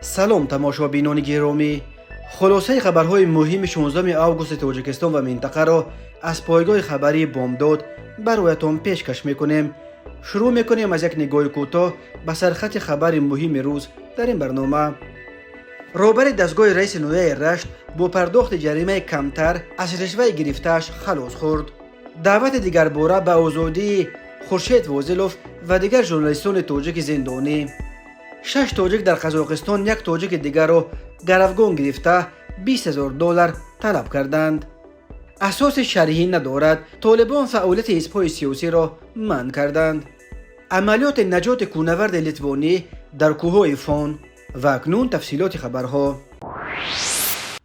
سلام تماشابینان گرامی، خلاصه خبرهای مهم 16 آگوست تاجیکستان و منطقه را از پایگاه خبری بامداد برایتان پیشکش میکنیم. شروع میکنیم از یک نگاه کوتاه به سرخط خبر مهم روز در این برنامه. رهبر دستگاه رئیس نویه رشت با پرداخت جریمه کمتر از رشوه گرفته‌اش خلاص خورد. دعوت دیگر باره به آزادی خورشید وازلوف و دیگر ژورنالیستان تاجیک زندانی. 6 تاجیک در قزاقستان یک تاجیک دیگر را گروگان گرفته $20,000 طلب کردند. اساس شرعی ندارد. طالبان فعالیت حزب‌های سیاسی را منع کردند. عملیات نجات کوهنورد لیتوانی در کوههای فان و اکنون تفصیلات خبرها.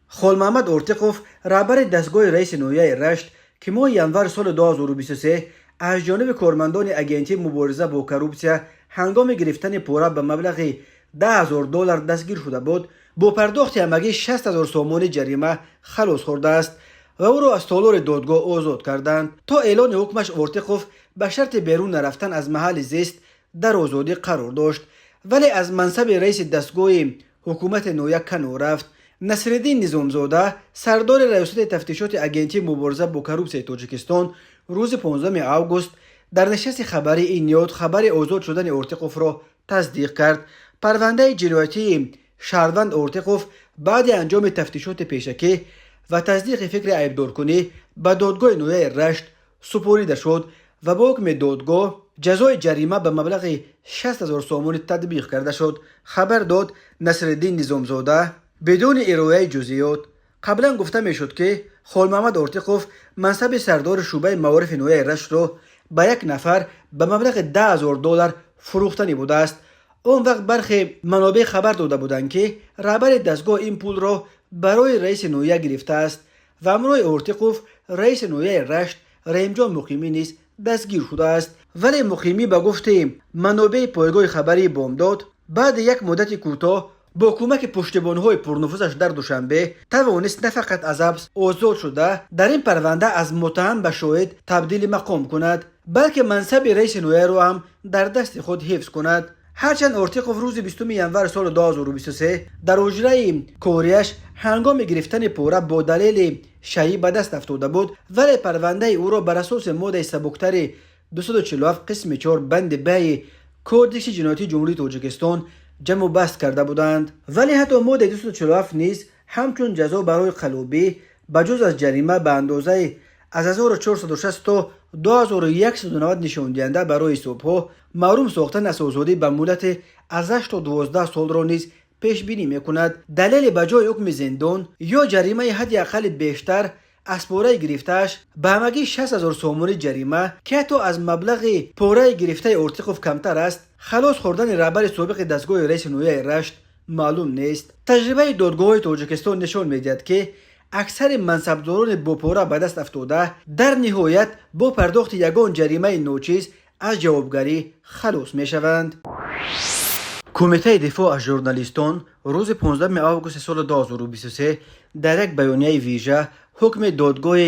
خالمحمد ارتقوف رهبر دستگاه رئیس نویه رشت که ماه ینور سال 2023 از جانب کارمندان اگنتی مبارزه با کروپسیا هنگام گرفتن پوره به مبلغ $10,000 دستگیر شده بود، با پرداخت همگی 60,000 سومانی جریمه خلاص خورده است و او را از تالار دادگاه آزاد کردند. تا اعلان حکمش ارتقوف به شرط بیرون نرفتن از محل زیست در آزادی قرار داشت، ولی از منصب رئیس دستگاه حکومت نویه کنار رفت. نصرالدین نظامزاده سردار ریاست تفتیشات اگنتی مبارزه با کروپسیا تاجیکستان روز 15 آگوست در نشست خبری این نیاد خبر آزاد شدن ارتقوف را تصدیق کرد. پرونده جنایتی شهروند ارتقوف بعد انجام تفتیشات پیشکی و تصدیق فکر عیبدارکنی به دادگاه نویه رشت سپرده شد و با حکم دادگاه جزای جریمه به مبلغ 60,000 سومانی تطبیق کرده شد. خبر داد نصرالدین نظامزاده بدون ارائه جزئیات. قبلا گفته میشد که خالمحمد ارتقوف منصب سردار شعبه معارف نویه رشت را به یک نفر به مبلغ $10,000 فروختنی بوده است. اون وقت برخی منابع خبر داده بودند که رهبر دستگاه این پول را برای رئیس نویه گرفته است و همراه ارتقوف رئیس نویه رشت رحیمجان مقیمی نیز دستگیر شده است. ولی مقیمی به گفت منابع پایگاه خبری بامداد بعد یک مدت کوتاه با کمک پشتیبان‌های پرنفوذش در دوشنبه توانست نه فقط از حبس آزاد شده در این پرونده از متهم به شاهد تبدیل مقام کند، بلکه منصب رئیس نویه را هم در دست خود حفظ کند. هرچند ارتقوف روز 20 ینور سال 2023 در حجره کاریش هنگام گرفتن پوره با دلیل شیعی به دست افتاده بود، ولی پرونده او را بر اساس ماده سبکتر 247 قسم 4 بند ب کودکس جنایتی جمهوری تاجیکستان جمع و بست کرده بودند. ولی حتی ماده 247 نیز همچون جزا برای قلوبی بجز از جریمه به اندازه از 1460 تا 2190 نشان دهنده برای صبح محروم ساختن از آزادی به مدت از 8 تا 12 سال را نیز پیش بینی میکند. دلیل بجای حکم زندان یا جریمه حد اقل بیشتر از پوره گرفته‌اش به همگی 60,000 سومانی جریمه که حتی از مبلغ پوره گرفته ارتقوف کمتر است خلاص خوردن رهبر سابق دستگاه رئیس نویه رشت معلوم نیست. تجربه دادگاه تاجیکستان نشان میدهد که اکثر منصبداران با پوره به دست افتاده در نهایت با پرداخت یگان جریمه ناچیز از جوابگری خلاص می شوند. کمیته دفاع از ژورنالیستان روز 15 آگوست سال 2023 در یک بیانیه ویژه حکم دادگاه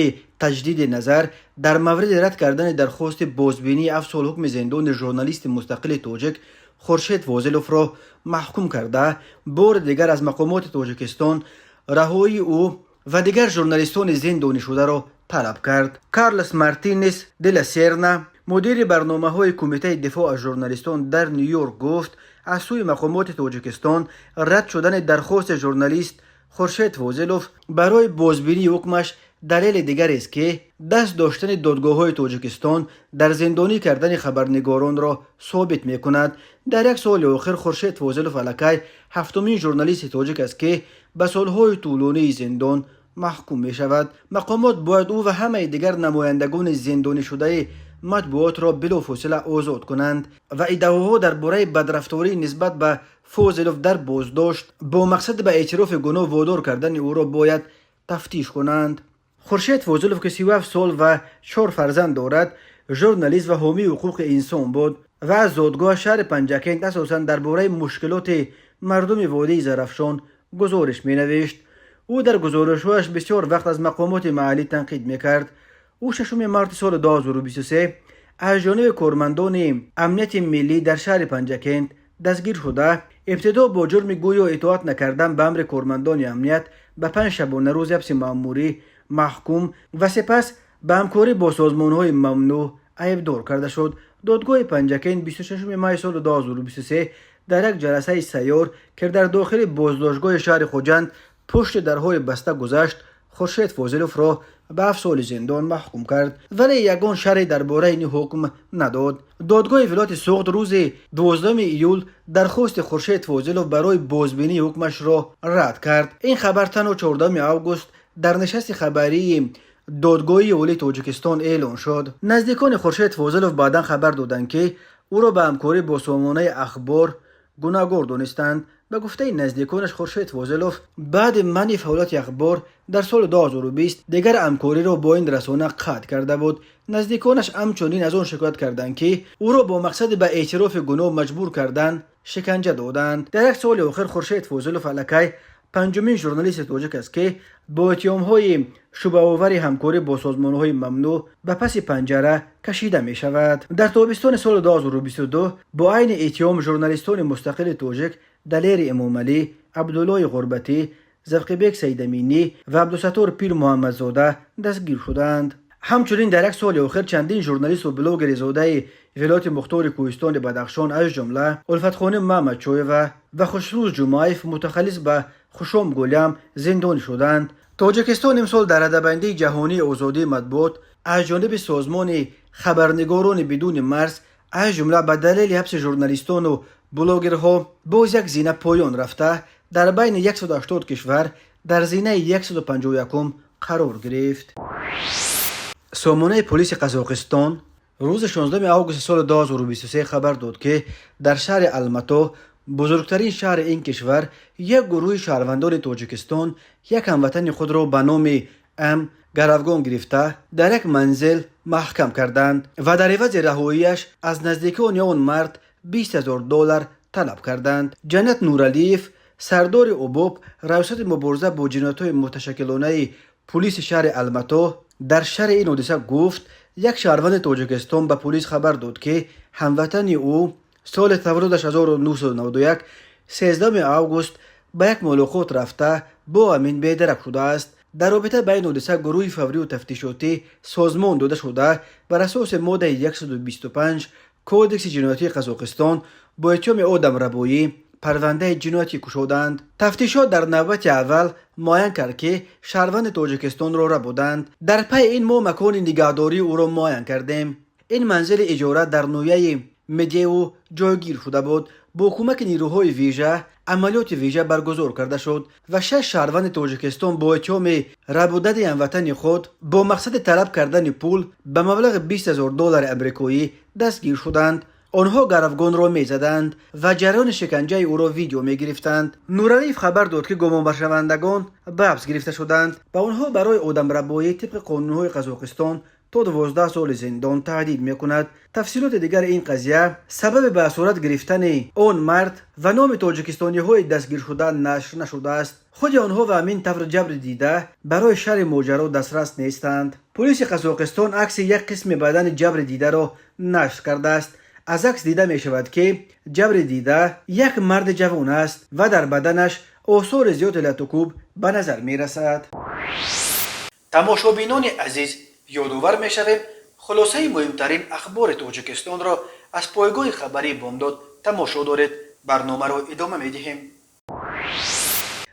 تجدید نظر در مورد رد کردن درخواست بازبینی 7 سال حکم زندان ژورنالیست مستقل تاجیک خورشید وازلوف را محکوم کرده بار دیگر از مقامات تاجیکستان رهایی او و دیگر ژورنالیستان زندانی شده را طلب کرد. کارلس مارتینز دلا سیرنا مدیر برنامه‌های کمیته دفاع از ژورنالیستان در نیویورک گفت از سوی مقامات تاجیکستان رد شدن درخواست ژورنالیست خورشید وازلوف برای بازبینی حکمش دلیل دیگر است که دست داشتن دادگاه‌های تاجیکستان در زندانی کردن خبرنگاران را ثابت می‌کند. در یک سال آخر خورشید وازلوف علاکای هفتمین ژورنالیست تاجیک است که به سالهای طولانی زندان محکوم می‌شود. مقامات باید او و همه دیگر نمایندگان زندانی شده مطبوعات را بلافاصله آزاد کنند و ادعاها درباره بدرفتاری نسبت به وازلوف در بازداشت با مقصد به اعتراف گناه وادار کردن او را باید تفتیش کنند. خورشید وازلوف که 37 سال و 4 فرزند دارد ژورنالیست و حامی حقوق انسان بود و از دادگاه شهر پنجکند اساساً درباره مشکلات مردم وادی زرافشان گزارش می‌نوشت. او در گزارش‌هایش بسیار وقت از مقامات محلی تنقید می‌کرد. او 6 مارس سال 2023 از جانب کارمندان امنیت ملی در شهر پنجکند دستگیر شده. ابتدا با جرم گوی و اطاعت نکردن به امر کارمندان امنیت به 5 شبانه روز حبس مأموری محکوم و سپس به همکاری با سازمان‌های ممنوع عیبدار کرده شد. دادگاه پنجکین 26 مای سال 2023 در یک جلسه سیار که در داخل بازداشتگاه شهر خوجند پشت درهای بسته گذشت، خورشید فاضلوف را به 7 سال زندان محکوم کرد، ولی یگان شرحی درباره این حکم نداد. دادگاه ولایت سوخت روز 12 ایول درخواست خورشید فاضلوف برای بازبینی حکمش را رد کرد. این خبر تنها 14 آگوست در نشست خبری دادگاهی اولی تاجیکستان اعلان شد. نزدیکان خورشید فاضلوف بعدا خبر دادند که او را به همکاری با سامانه اخبار گناهکار دانستند. به گفته نزدیکانش، خورشید فاضلوف بعد منع فعالیت اخبار در سال 2020 دیگر همکاری را با این رسانه قطع کرده بود. نزدیکانش همچنین از آن شکایت کردند که او را با مقصد به اعتراف گناه مجبور کردن شکنجه دادند. در یک سال آخر خورشید فاضلوف الکی پنجمین ژورنالیست تاجیک است که با اتهام‌های شبه‌آور همکاری با سازمان‌های ممنوع به پس پنجره کشیده می شود. در تابستان سال 2022 با عین اتهام ژورنالیستان مستقل تاجیک دلیر امامعلی، عبدالله غربتی، زفقیبک سیدامینی و عبدالستار پیر محمدزاده دستگیر شدند. همچنین در یک سال آخر چندین ژورنالیست و بلاگر زاده ولایت مختار کوهستان بدخشان از جمله الفت خانم محمد چویوه و خوشروز جمعیف متخلص به خوشام گلم زندانی شدند. تاجیکستان امسال در رده‌بندی جهانی آزادی مطبوعات از جانب سازمان خبرنگاران بدون مرز از جمله به دلیل حبس ژورنالیستان و بلاگرها باز یک زینه پایان رفته در بین 180 کشور در زینه 151 قرار گرفت. سامانه پلیس قزاقستان روز 16 آگوست سال 2023 خبر داد که در شهر الماتا، بزرگترین شهر این کشور، یک گروه شهروندان تاجیکستان یک هموطن خود را به نام ام گروگان گرفته در یک منزل محکم کردند و در عوض رهاییش از نزدیکان آن مرد $20,000 طلب کردند. جنت نورعلیف، سردار اوباب رئیست مبارزه با جنایت‌های متشکلانه پلیس شهر الماتا، در شرح این حادثه گفت یک شهروند تاجیکستان به پلیس خبر داد که هموطن او سال تولدش 1991 13 آگوست به یک ملاقات رفته با امین بی‌درک شده است. در رابطه با این حادثه گروه فوری و تفتیشاتی سازمان داده شده بر اساس ماده 125 کودکس جنایتی قزاقستان با اتهام آدم ربایی پرونده جنایتی گشودند. تفتیشات در نوبت اول معاین کرد که شهروند تاجیکستان را بودند. در پی این ما مکان نگهداری او را معاین کردیم. این منزل اجاره در نویه مدیو جایگیر شده بود. با کمک نیروهای ویژه عملیات ویژه برگزار کرده شد و 6 شهروند تاجیکستان با اتهام ربودت هموطن خود با مقصد طلب کردن پول به مبلغ $20,000 امریکایی دستگیر شدند. آنها گروگان را می زدند و جریان شکنجه او را ویدیو می گرفتند. نورعلیف خبر داد که گمان برشوندگان به حبس گرفته شدند و آنها برای آدم ربایی طبق قانونهای قزاقستان تا 12 سال زندان تهدید می کند. تفصیلات دیگر این قضیه سبب به اسارت گرفتن آن مرد و نام تاجیکستانی های دستگیر شده نشر نشده است. خود آنها و همین طور جبر دیده برای شرح ماجرا دسترس نیستند. پلیس قزاقستان عکس یک قسم بدن جبر دیده را نشر کرده است. از عکس دیده می شود که جبر دیده یک مرد جوان است و در بدنش آثار زیاد لطوکوب به نظر می رسد. تماشابینان عزیز، یادآور می شویم خلاصه مهمترین اخبار تاجیکستان را از پایگاه خبری بامداد تماشا دارید. برنامه را ادامه می دهیم.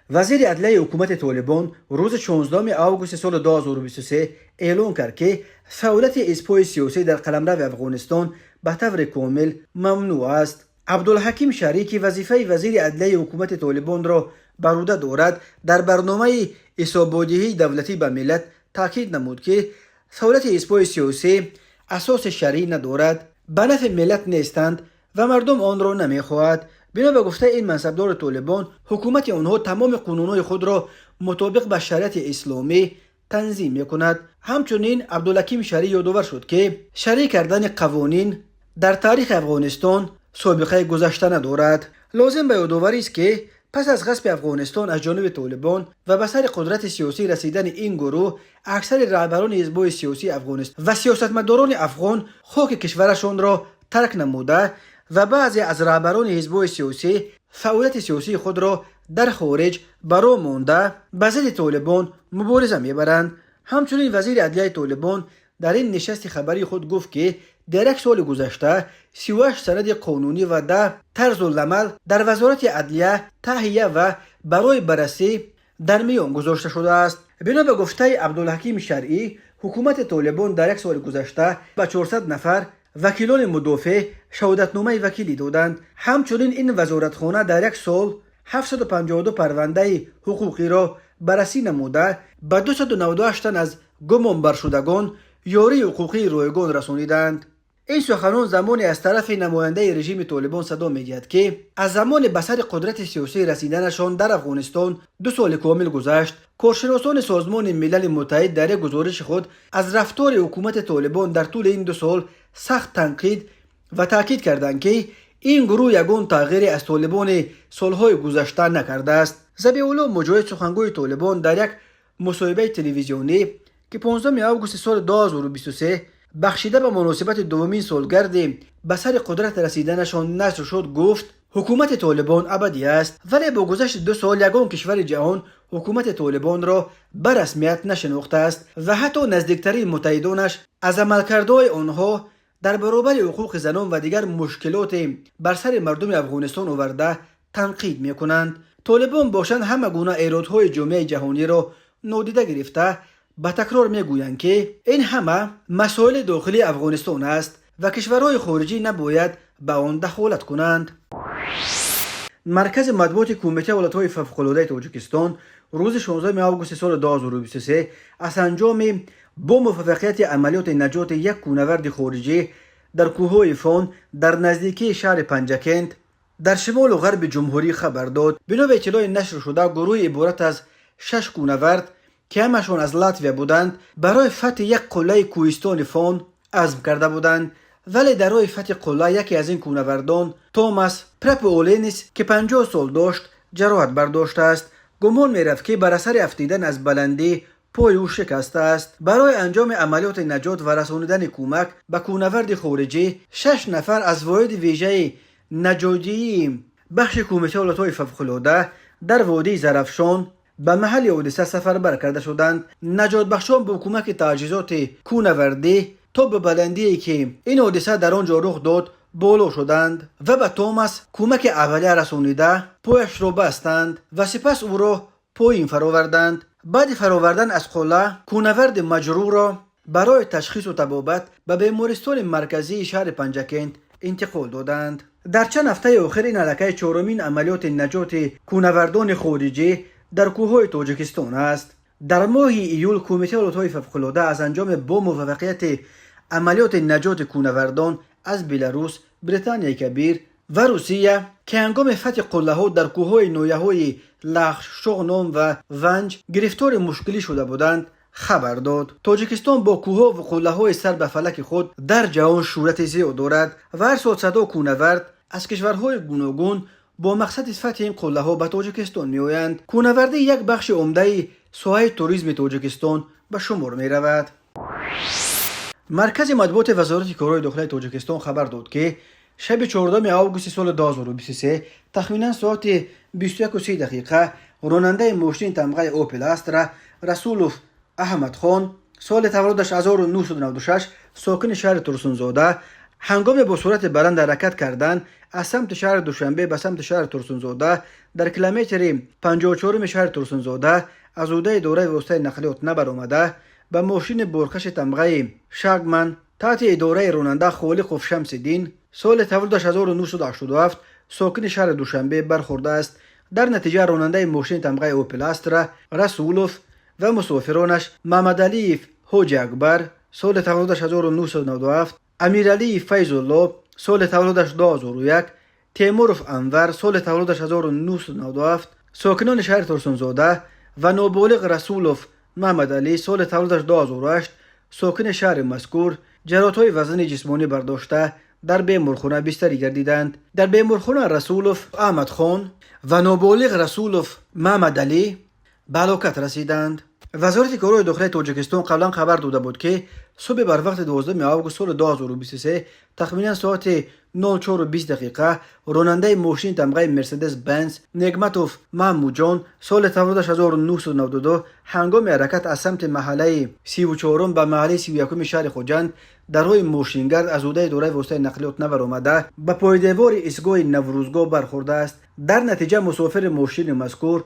وزیر عدلیه حکومت طالبان روز 16 آگوست سال 2023 اعلام کرد که فعالیت اسپای سیاسی در قلمرو افغانستان به طور کامل ممنوع است. عبدالحکیم شریکی وظیفه وزیر عدلیه حکومت طالبان را بر عهده دارد. در برنامه حسابدهی دولتی به ملت تاکید نمود که فعالیت اسپای سیاسی اساس شرعی ندارد، به نفع ملت نیستند و مردم آن را نمیخواهد. بنا به گفته این منصبدار طالبان، حکومت آنها تمام قانونهای خود را مطابق با شریعت اسلامی تنظیم میکند. همچنین عبدالحکیم شریع یادآور شد که شرعی کردن قوانین در تاریخ افغانستان سابقه گذشته ندارد. لازم به یادآوری است که پس از غصب افغانستان از جانب طالبان و به سر قدرت سیاسی رسیدن این گروه، اکثر رهبران حزب‌های سیاسی افغانستان و سیاستمداران افغان خاک کشورشان را ترک نموده و بعضی از رهبران حزب‌های سیاسی فعالیت سیاسی خود را در خارج برا مانده به ضد طالبان مبارزه میبرند. همچنین وزیر عدلیه طالبان در این نشست خبری خود گفت که در یک سال گذشته 38 سند قانونی و ده طرز العمل در وزارت عدلیه تهیه و برای بررسی در میان گذاشته شده است. بنا به گفته عبدالحکیم شرعی، حکومت طالبان در یک سال گذشته به 400 نفر وکیلان مدافع شهادتنامه وکیلی دادند. همچنین این وزارتخانه در یک سال 752 پرونده حقوقی را بررسی نموده به 298 تن از گمان برشدگان یاری حقوقی رایگان رسانیدند. این سخنان زمانی از طرف نماینده رژیم طالبان صدا می‌گیرد که از زمان به سر قدرت سیاسی رسیدنشان در افغانستان 2 سال کامل گذشت. کارشناسان سازمان ملل متحد در یک گزارش خود از رفتار حکومت طالبان در طول این 2 سال سخت تنقید و تاکید کردند که این گروه یگان تغییری از طالبان سالهای گذشته نکرده است. ذبیح الله مجاهد، سخنگوی طالبان، در یک مصاحبه تلویزیونی که 15 آگوست سال 2023 بخشیده به مناسبت دومین سالگرد به سر قدرت رسیدنشان نشر شد گفت حکومت طالبان ابدی است، ولی با گذشت 2 سال یگان کشور جهان حکومت طالبان را به رسمیت نشناخته است و حتی نزدیکترین متحدانش از عملکردهای آنها در برابر حقوق زنان و دیگر مشکلات بر سر مردم افغانستان آورده تنقید می‌کنند. طالبان باشند همه گونه ایرادهای جامعه جهانی را نادیده گرفته با تکرار میگویند که این همه مسائل داخلی افغانستان است و کشورهای خارجی نباید به آن دخالت کنند. مرکز مطبوعات کمیته حالتهای فوق‌العاده تاجیکستان روز 16 آگوست سال 2023 از انجام با موفقیت عملیات نجات یک کوهنورد خارجی در کوههای فان در نزدیکی شهر پنجکند در شمال و غرب جمهوری خبر داد. بنا به اطلاع نشر شده، گروه عبارت از 6 کوهنورد که همشان از لاتویا بودند برای فتح یک قلعه کوهستان فان عزم کرده بودند، ولی در راه فتح قلعه یکی از این کوهنوردان توماس پرپولینیس که 50 سال داشت جراحت برداشته است. گمان می‌رفت که بر اثر افتیدن از بلندی پای او شکسته است. برای انجام عملیات نجات و رسانیدن کمک به کوهنورد خارجی 6 نفر از واحد ویژه نجاتی بخش کمیته حالتهای فوق‌العاده در وادی زرافشان به محل حادثه سفربر کرده شدند. نجات بخشان با کمک تجهیزات کوهنوردی تا به بلندی که این حادثه در آنجا رخ داد بالا شدند و به توماس کمک اولیه رسانیده پایش را بستند و سپس او را پایین فراوردند. بعد فراوردن از قلعه، کوهنورد مجروح را برای تشخیص و طبابت به بیمارستان مرکزی شهر پنجکند انتقال دادند. در چند هفته آخر این حلقه 4مین عملیات نجات کوهنوردان خارجی در کوههای تاجیکستان است. در ماه ایول کمیته حالتهای فوق‌العاده از انجام با موفقیت عملیات نجات کوهنوردان از بلاروس، بریتانیای کبیر و روسیه که هنگام فتح قلعه‌ها در کوههای نویه‌های لخشغنام و ونج گرفتار مشکلی شده بودند خبر داد. تاجیکستان با کوهها و قلعه‌های سر به فلک خود در جهان شهرت زیاد دارد و هر سال صدا کوهنورد از کشورهای گوناگون با مقصد فتح این قلعه‌ها به تاجیکستان می‌آیند. کوهنوردی یک بخش عمده ساحه توریسم تاجیکستان به شمار می‌رود. مرکز مطبوعات وزارت کارهای داخلی تاجیکستان خبر داد که شب 14 آگوست سال 2023 تخمینا ساعت 21:30 راننده ماشین تمغه اوپل استرا رسولوف احمد خان سال تولدش 1996 ساکن شهر ترسونزاده هنگام با سرعت بلند حرکت کردن از سمت شهر دوشنبه به سمت شهر ترسونزاده در کیلومتر 54 شهر ترسونزاده از عهده دوره واسطه نقلیات نبرآمده به ماشین برخش تمغه شاگمن تحت اداره راننده خالقوف شمس الدین سال تولدش 1987 ساکن شهر دوشنبه برخورده است. در نتیجه راننده ماشین تمغه اوپل استرا رسولوف و مسافرانش محمد علی حاجی اکبر سال تولدش 1997، امیرعلی فیض الله سال تولدش 2001، تیموروف انور سال تولدش 1997 ساکنان شهر ترسونزاده و نابالغ رسولوف محمد علی سال تولدش 2008 ساکن شهر مذکور جراحت‌های وزن جسمانی برداشته در بیمارخانه بستری گردیدند. در بیمارخانه رسولوف احمد خان و نابالغ رسولوف محمد علی به هلاکت رسیدند. وزارت کارهای داخلی تاجیکستان قبلا خبر داده بود که صبح بر وقت 12 آگوست سال 2023 تخمینا ساعت 04:20 راننده ماشین تمغه مرسدس بنز نگمتوف محمود جان سال تولدش 1992 هنگام حرکت از سمت محله 34 به محله 31 شهر خوجند در روی ماشینگرد از عهده اداره واسطه نقلیات نور آمده به پایدوار ایستگاه نوروزگاه برخورده است. در نتیجه مسافر ماشین مذکور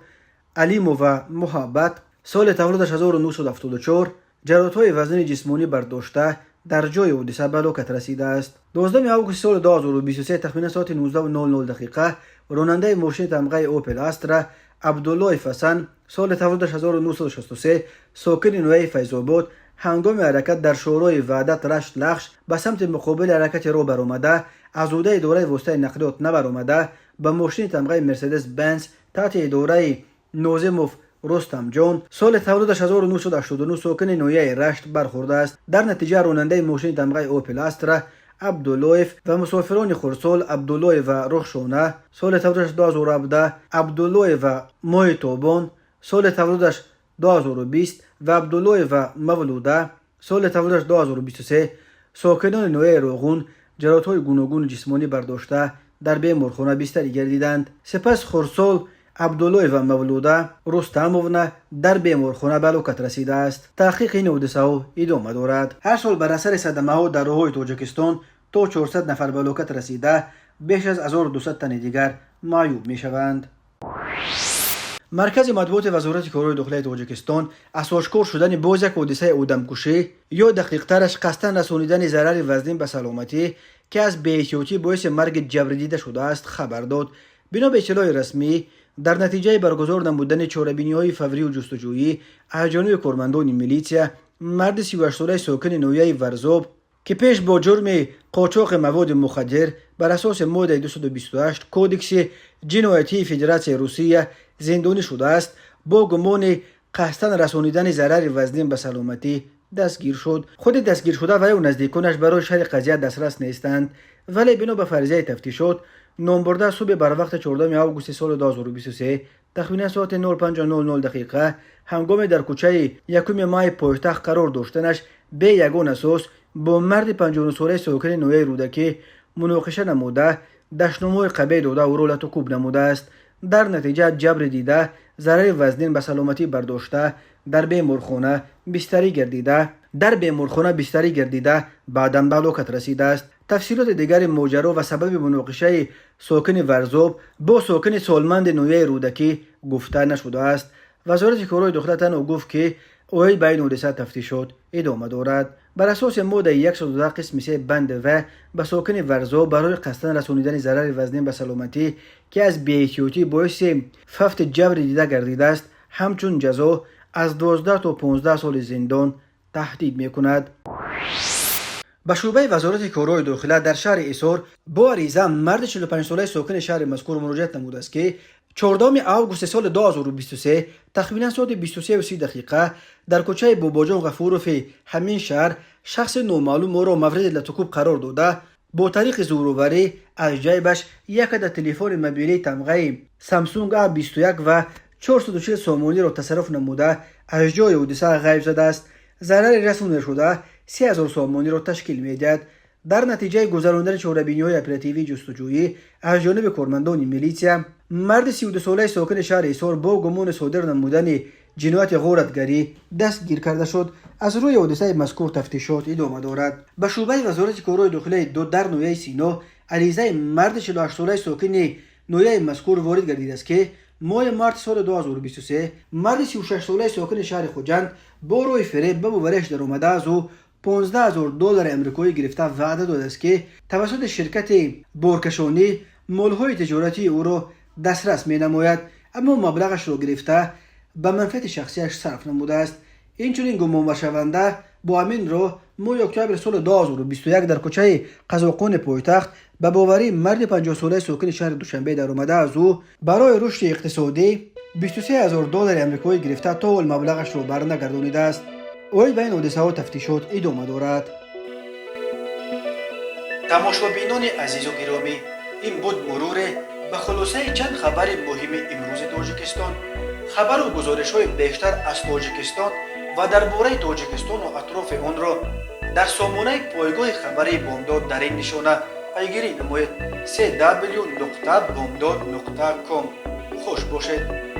علیمو و محبت سال تولدش 1974 جراحت‌های وزن جسمانی برداشته در جای حادثه به هلاکت رسیده است. 12 آگوست سال 2023 تخمین ساعت 19:00 راننده ماشین تمغه اوپل استرا عبدالله فسن سال تولدش 1963 ساکن نوی فیض‌آباد هنگام حرکت در شورای وحدت رشت لخش به سمت مقابل حرکت رو برآمده از عهده اداره واسطه نقلیات نبرآمده به ماشین تمغه مرسدس بنز تحت اداره ناظموف رستم جان سال تولدش 1989 ساکن نویه رشت برخورده است. در نتیجه راننده ماشین تمغه اوپل استرا عبدالله و مسافران خرسال عبدالله و رخشانه سال تولدش 2017 عبدالله و ماه توبان سال تولدش 2020 و عبدالله و مولوده سال تولدش 2023 ساکنان نویه روغون جراحت‌های گوناگون جسمانی برداشته در بیمارخانه بستری گردیدند. سپس خرسال عبدالله و مولوده رستمونا در بیمارخانه به هلاکت رسیده است. تحقیق این حادثه ادامه دارد. هر سال بر اثر صدمه‌ها در راه‌های تاجیکستان تا 400 نفر به هلاکت رسیده بیش از 1200 تن دیگر معیوب می‌شوند. مرکز مطبوعات وزارت کارهای داخلی تاجیکستان از آشکار شدن باز یک حادثه آدمکشی یا دقیق‌ترش قصداً رسانیدن ضرر وزین به سلامتی که از بی‌احتیاطی باعث مرگ جبری دیده شده است خبر داد. بنا به اطلاع رسمی در نتیجه برگزار نمودن چاره‌بینی‌های فوری و جستجویی از جانب کارمندان میلیسیا مرد 38 ساله ساکن نویه ورزاب که پیش با جرم قاچاق مواد مخدر بر اساس ماده 228 کودکس جنایتی فدراسیون روسیه زندانی شده است با گمان قصداً رسانیدن ضرر وزین به سلامتی دستگیر شد. خود دستگیر شده و یا نزدیکانش برای شرح قضیه دسترس نیستند ولی بنا به فرضیه تفتیشات نامبرده صبح بر وقت 14 آگوست سال 2023 تخمین ساعت 05:00 هنگام در کوچه یکم ماه پایتخت قرار داشتنش به یگان اساس با مرد 59 ساله ساکن نویه رودکی مناقشه نموده دشنامه قبیل داده و رولت و کوب نموده است. در نتیجه جبر دیده ضرر وزنین به سلامتی برداشته در بیمارخانه بستری گردیده بعداً به هلاکت رسیده است. تفصیلات دیگر ماجرا و سبب مناقشه ساکن ورزاب با ساکن سالمند نویه رودکی گفته نشده است. وزارت کارهای داخلی تنها گفت که اوی بین حادثه تفتیشات ادامه دارد. بر اساس ماده 112 قسم 3 بند و به ساکن ورزاب برای قصداً رسانیدن ضرر وزین به سلامتی که از بی‌احتیاطی باعث فوت جبر دیده گردیده است همچون جزا از 12 تا 15 سال زندان تهدید می‌کند. به شعبه وزارت کارهای داخلی در شهر ایسار با عریضه مرد 45 ساله ساکن شهر مذکور مراجعت نموده است که 14 آگوست سال 2023 تخمینا ساعت 23:30 در کوچه باباجان غفوروف همین شهر شخص نامعلوم او را مورد لطکوب قرار داده با طریق زوروری از جیبش یک عدد تلفن موبیلی تمغه سامسونگ A21 و 440 سامانی را تصرف نموده از جای حادثه غیب زده است. ضرر رسانده شده 3000 سامانی را تشکیل می‌دهد. در نتیجه گذراندن چاره‌بینی‌های اپراتیوی جستجویی از جانب کارمندان میلیسیا مرد 32 ساله ساکن شهر ایسار با گمان صادر نمودن جنایت غارتگری دستگیر کرده شد. از روی حادثه مذکور تفتیشات ادامه دارد. به شعبه وزارت کارهای داخلی دو در نویه سینا عریضه مرد 48 ساله ساکن نویه مذکور وارد گردیده است که ماه مارس سال 2023 مرد 36 ساله ساکن شهر خوجند با روی فریب به باورش در آمده از او $15,000 امریکایی گرفته وعده داده است که توسط شرکت بارکشانی مالهای تجارتی او را دسترس می نماید اما مبلغش را گرفته به منفعت شخصیش صرف نموده است. اینچنین گمان شونده با همین راه ماه اکتبر سال 2021 در کوچه قزاقان پایتخت به باوری مرد 50 ساله ساکن شهر دوشنبه در آمده از او برای رشد اقتصادی $23,000 امریکایی گرفته تا مبلغش را برنگردانیده است. اوی بین حادثه ها تفتیشات ادامه دارد. تماشابینان عزیز و گرامی، این بود مرور به خلاصه چند خبر مهم امروز تاجیکستان، خبر و گزارش های بیشتر از تاجیکستان و درباره تاجیکستان و اطراف آن را در سامانه پایگاه خبری بامداد در این نشانه پیگیری نمایید: www.bamdad.com. خوش باشید.